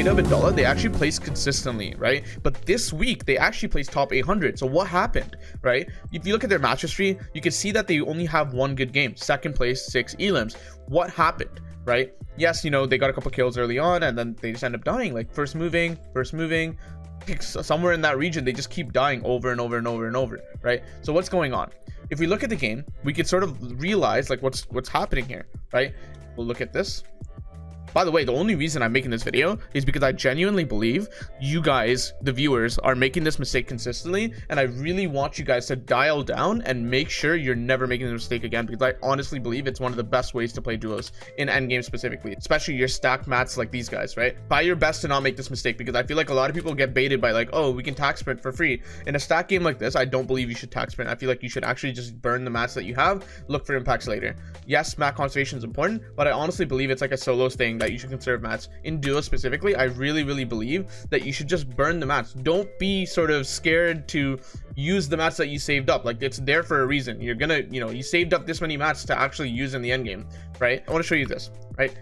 J-Dub and Dala, they actually placed consistently, right? But this week, they actually placed top 800. So what happened, right? If you look at their match history, you can see that they only have one good game. Second place, 6 elims. What happened, right? Yes, you know, they got a couple kills early on, and then they just end up dying. Like first moving, somewhere in that region, they just keep dying over and over and over and over, right? So what's going on? If we look at the game, we can sort of realize like what's happening here, right? We'll look at this. By the way, the only reason I'm making this video is because I genuinely believe you guys, the viewers, are making this mistake consistently, and I really want you guys to dial down and make sure you're never making the mistake again, because I honestly believe it's one of the best ways to play duos in endgame specifically, especially your stacked mats like these guys, right? Try your best to not make this mistake, because I feel like a lot of people get baited by like, oh, we can tack sprint for free. In a stack game like this, I don't believe you should tack sprint. I feel like you should actually just burn the mats that you have, look for impacts later. Yes, mat conservation is important, but I honestly believe it's like a solos thing that you should conserve mats. In duo specifically, I really believe that you should just burn the mats. Don't be sort of scared to use the mats that you saved up. Like, it's there for a reason. You're gonna, you know, you saved up this many mats to actually use in the end game, right? I want to show you this, right?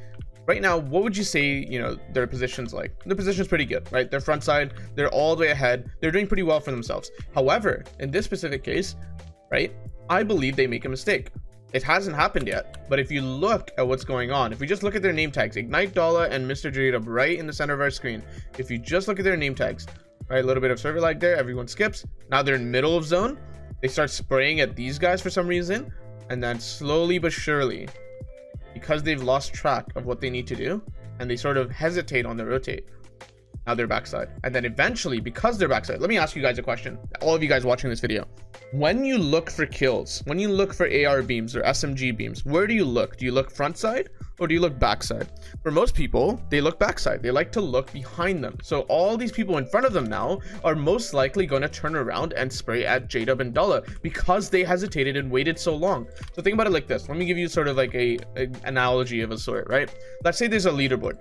Right now, what would you say, you know, their position's like? Their position's pretty good, right? Their front side, they're all the way ahead. They're doing pretty well for themselves. However, in this specific case, right, I believe they make a mistake. It hasn't happened yet, but if you look at what's going on, if we just look at their name tags, Ignite, Dala, and Mr. J-Dub right in the center of our screen, if you just look at their name tags, right, a little bit of server lag there, everyone skips. Now they're in middle of zone. They start spraying at these guys for some reason, and then slowly but surely, because they've lost track of what they need to do, and they sort of hesitate on the rotate, now they're backside. And then eventually, because they're backside, let me ask you guys a question, all of you guys watching this video. When you look for kills, when you look for AR beams or SMG beams, where do you look? Do you look front side or do you look backside? For most people, they look backside. They like to look behind them. So all these people in front of them now are most likely going to turn around and spray at J-Dub and Dala because they hesitated and waited so long. So think about it like this. Let me give you sort of like a analogy of a sort, right? Let's say there's a leaderboard.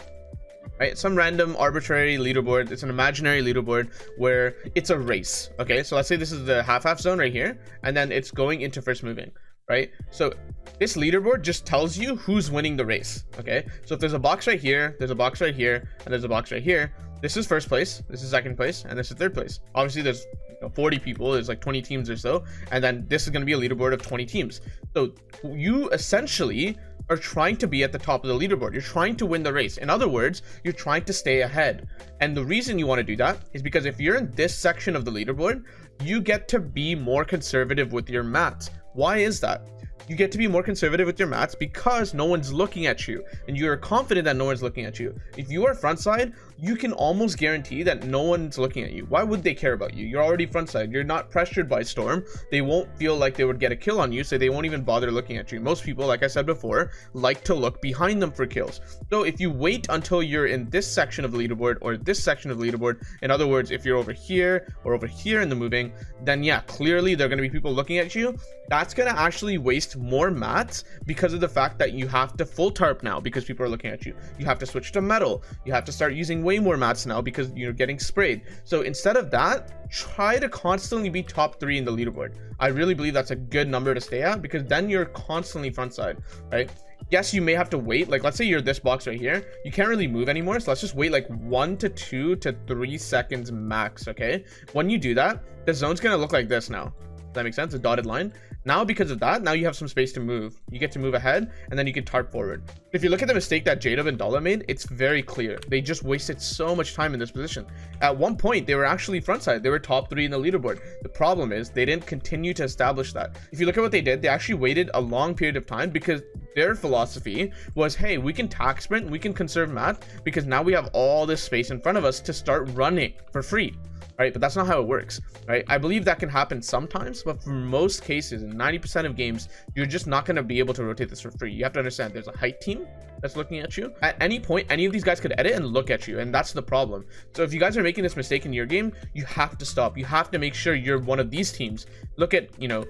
Right, some random arbitrary leaderboard. It's an imaginary leaderboard where it's a race. Okay, so let's say this is the half zone right here, and then it's going into first moving, right? So this leaderboard just tells you who's winning the race. Okay, so if there's a box right here, there's a box right here, and there's a box right here, this is first place, this is second place, and this is third place. Obviously there's 40 people, there's like 20 teams or so, and then this is going to be a leaderboard of 20 teams. So you essentially are trying to be at the top of the leaderboard. You're trying to win the race. In other words, you're trying to stay ahead. And the reason you want to do that is because if you're in this section of the leaderboard, you get to be more conservative with your mats. Why is that? You get to be more conservative with your mats because no one's looking at you, and you're confident that no one's looking at you. If you are front side, you can almost guarantee that no one's looking at you. Why would they care about you? You're already front side. You're not pressured by Storm. They won't feel like they would get a kill on you, so they won't even bother looking at you. Most people, like I said before, like to look behind them for kills. So if you wait until you're in this section of the leaderboard or this section of the leaderboard, in other words, if you're over here or over here in the moving, then yeah, clearly there are going to be people looking at you. That's going to actually waste more mats because of the fact that you have to full tarp now because people are looking at you. You have to switch to metal. You have to start using way more mats now because you're getting sprayed. So instead of that, try to constantly be top 3 in the leaderboard. I really believe that's a good number to stay at because then you're constantly front side, right? Yes, you may have to wait. Like, let's say you're this box right here. You can't really move anymore. So let's just wait like 1 to 2 to 3 seconds max, okay? When you do that, the zone's going to look like this now. Does that make sense? A dotted line. Now, because of that, now you have some space to move. You get to move ahead, and then you can tarp forward. If you look at the mistake that J-Dub and Dala made, it's very clear. They just wasted so much time in this position. At one point, they were actually frontside. They were top 3 in the leaderboard. The problem is they didn't continue to establish that. If you look at what they did, they actually waited a long period of time because their philosophy was, hey, we can tack sprint, we can conserve mat, because now we have all this space in front of us to start running for free. Right, but that's not how it works, right? I believe that can happen sometimes, but for most cases, in 90% of games, you're just not going to be able to rotate this for free. You have to understand there's a height team that's looking at you. At any point, any of these guys could edit and look at you, and that's the problem. So if you guys are making this mistake in your game, you have to stop. You have to make sure you're one of these teams. Look at, you know,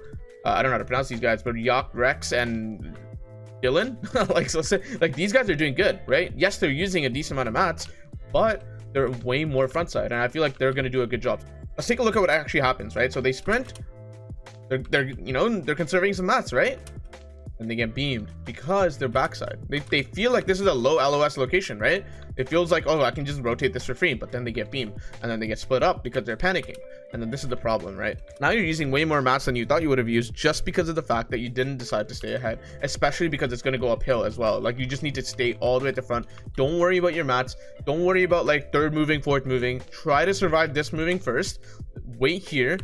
I don't know how to pronounce these guys, but Yak, Rex, and Dylan. like these guys are doing good, right? Yes, they're using a decent amount of mats, but they're way more front side, and I feel like they're going to do a good job. Let's take a look at what actually happens, right? So they sprint, they're you know, they're conserving some mats, right? and they get beamed because they're backside. They feel like this is a low LOS location, right? It feels like, oh, I can just rotate this for free, but then they get beamed and then they get split up because they're panicking. And then this is the problem, right? Now you're using way more mats than you thought you would have used just because of the fact that you didn't decide to stay ahead, especially because it's going to go uphill as well. Like, you just need to stay all the way at the front. Don't worry about your mats. Don't worry about like third moving, fourth moving. Try to survive this moving first. Wait here.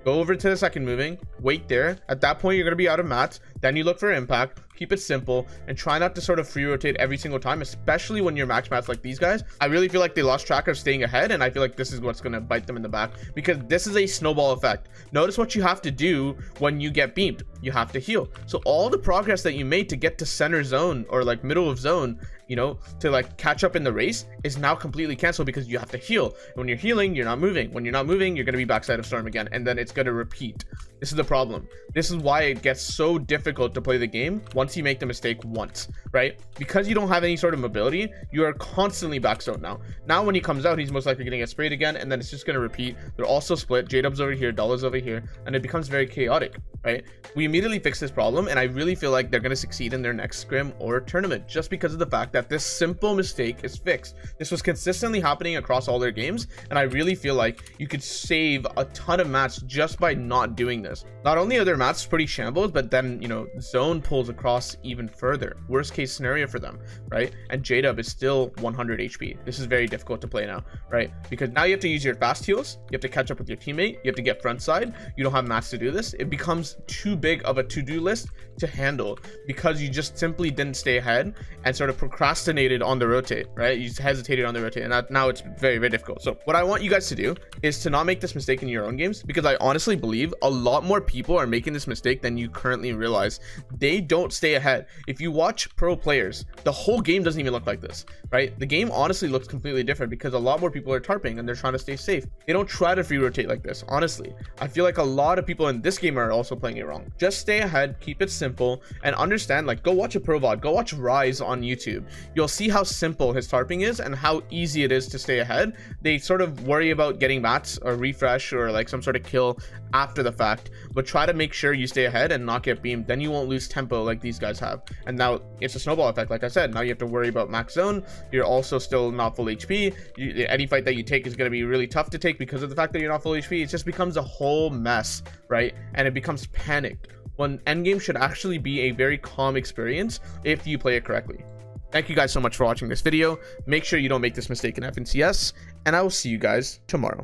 Go over to the second moving, wait there. At that point, you're going to be out of mats. Then you look for impact. Keep it simple and try not to sort of free rotate every single time, especially when you're max mats like these guys. I really feel like they lost track of staying ahead, and I feel like this is what's going to bite them in the back, because this is a snowball effect. Notice what you have to do when you get beamed. You have to heal. So all the progress that you made to get to center zone or like middle of zone, you know, to like catch up in the race is now completely canceled because you have to heal. And when you're healing, you're not moving. When you're not moving, you're going to be backside of storm again, and then it's going to repeat. This is the problem. This is why it gets so difficult to play the game once you make the mistake once, right? Because you don't have any sort of mobility, you are constantly backzone now. Now when he comes out, he's most likely going to get sprayed again, and then it's just going to repeat. They're also split. J-Dub's over here, Dollars over here, and it becomes very chaotic, right? We immediately fix this problem, and I really feel like they're going to succeed in their next scrim or tournament just because of the fact that this simple mistake is fixed. This was consistently happening across all their games, and I really feel like you could save a ton of mats just by not doing this. Not only are their mats pretty shambles, but then, you know, zone pulls across even further. Worst case scenario for them, right? And J-Dub is still 100 HP. This is very difficult to play now, right? Because now you have to use your fast heals. You have to catch up with your teammate. You have to get front side. You don't have mats to do this. It becomes too big of a to-do list to handle because you just simply didn't stay ahead and sort of procrastinated on the rotate, right? You just hesitated on the rotate, and now it's very, very difficult. So what I want you guys to do is to not make this mistake in your own games, because I honestly believe a lot more people are making this mistake than you currently realize. They don't stay ahead. If you watch pro players, the whole game doesn't even look like this, right? The game honestly looks completely different because a lot more people are tarping and they're trying to stay safe. They don't try to free rotate like this. Honestly, I feel like a lot of people in this game are also playing it wrong. Just stay ahead, keep it simple, and understand, like, go watch a pro VOD, go watch Rise on YouTube. You'll see how simple his tarping is and how easy it is to stay ahead. They sort of worry about getting mats or refresh or like some sort of kill after the fact, but try to make sure you stay ahead and not get beamed. Then you won't lose tempo like these guys have. And now it's a snowball effect. Like I said, now you have to worry about max zone. You're also still not full HP. Any fight that you take is going to be really tough to take because of the fact that you're not full HP. It just becomes a whole mess, right? And it becomes panicked when endgame should actually be a very calm experience if you play it correctly. Thank you guys so much for watching this video. Make sure you don't make this mistake in FNCS, and I will see you guys tomorrow.